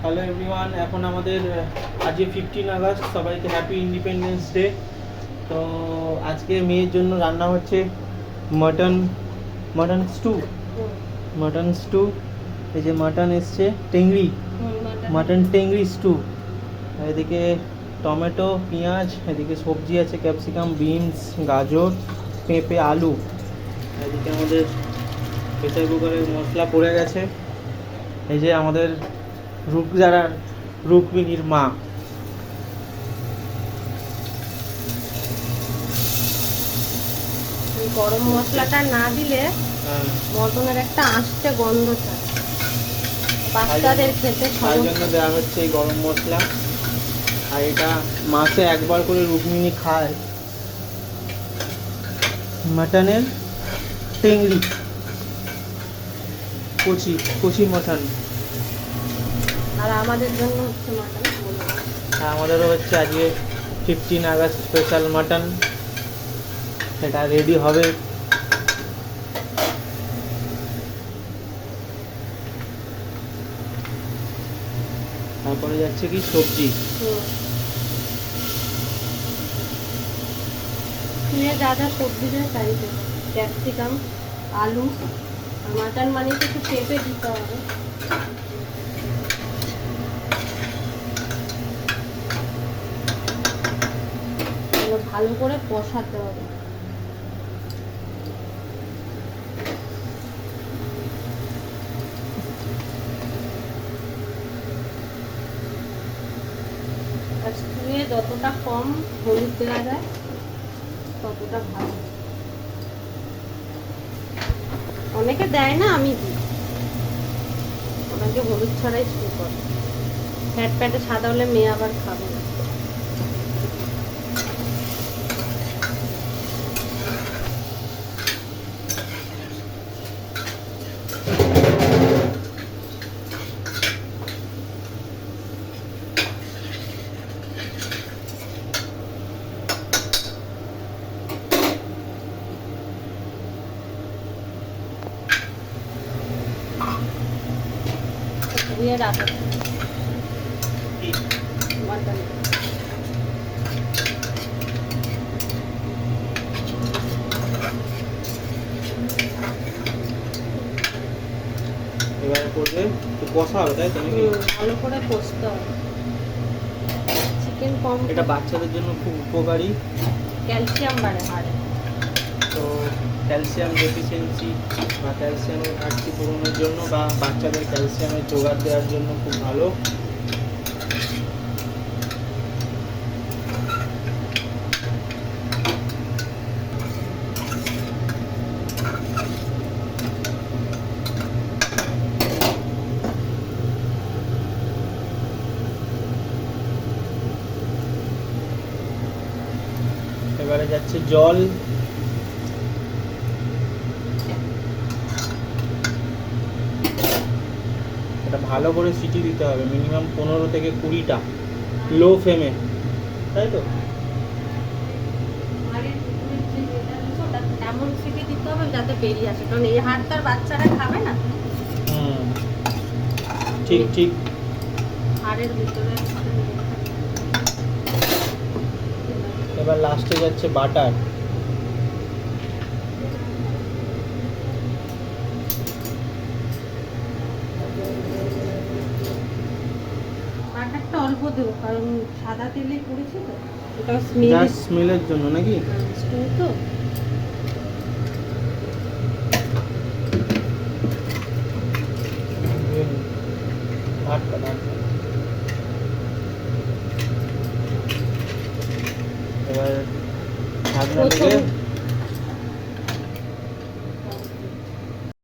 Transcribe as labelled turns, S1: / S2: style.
S1: Hello everyone, এখন আমাদের আজকে 15 আগস্ট, সবাইকে হ্যাপি ইন্ডিপেন্ডেন্স ডে। তো আজকে মেয়ের জন্য রান্না হচ্ছে mutton mutton stew. Mutton stew, এই যে মাটন এসছে, টেংরি, মাটন টেংরি স্টু। এদিকে টমেটো, পেঁয়াজ, এদিকে সবজি আছে, ক্যাপসিকাম, বিনস, গাজর, পেঁপে, আলু। এদিকে আমাদের প্রেসার কুকারের মশলা পড়ে গেছে। এই যে আমাদের রুক্মিণীর মা।
S2: গরম মশলাটা না দিলে মটনের একটা আঁশটে গন্ধ থাকে, বাচ্চাদের খেতে
S1: তাই জন্য দেওয়া হচ্ছে এই গরম মশলা। আর এটা মাসে একবার করে রুক্মিণী খায় মাটনের টেংরি, কচি কচি মাটন।
S2: আর আমাদের জন্য হচ্ছে মাটন।
S1: আর আমাদেরও হচ্ছে আজকে 15 আগস্ট স্পেশাল মাটন, সেটা রেডি হবে। তারপরে যাচ্ছে কি সবজি।
S2: যা যা সবজি দেয় তাই দেবে, ক্যাপসিকাম, আলু, আর মাটন মানে তো একটু পেঁপে দিতে হবে। ভালো করে কষাতে হবে। আর স্টুয়ে যতটা কম হলুদ দেওয়া যায় ততটা ভালো। অনেকে দেয় না, আমি দিই। অনেকে হলুদ ছাড়াই স্টু করে। ফ্যাট প্যাটে সাদা হলে মেয়ে আবার খাবে না। ধুয়ে রাখো মাটন।
S1: এবারে করবে তো কষা হবে, তাই তো নাকি?
S2: ভালো করে কষতে হবে। চিকেন কম,
S1: এটা বাচ্চাদের জন্য খুব উপকারী।
S2: ক্যালসিয়াম বাড়ে হাড়ে।
S1: তো ক্যালসিয়াম ডেফিসিয়েন্সি বা ক্যালসিয়ামের ঘাটতি পূরণের জন্য বা বাচ্চাদের ক্যালসিয়ামের জোগাড় দেওয়ার জন্য খুব ভালো। এবারে যাচ্ছে জল। এটা ভালো করে সিটি দিতে হবে, মিনিমাম 15 থেকে 20টা, লো ফ্লেমে, তাই তো?
S2: এমন সিটি দিতে হবে যাতে বেরিয়ে আসে, কারণ এই হাড়টার বাচ্চারা খাবে না।
S1: ঠিক ঠিক।
S2: হাড়ের ভিতরে
S1: এবার লাস্টে যাচ্ছে বাটার।
S2: বাটারটা অল্প দেবো, কারণ সাদা তেলে করেছি তো, ওটা
S1: স্মেলের জন্য নাকি?
S2: স্টু তো।
S1: এবার ঢাকনা দিয়ে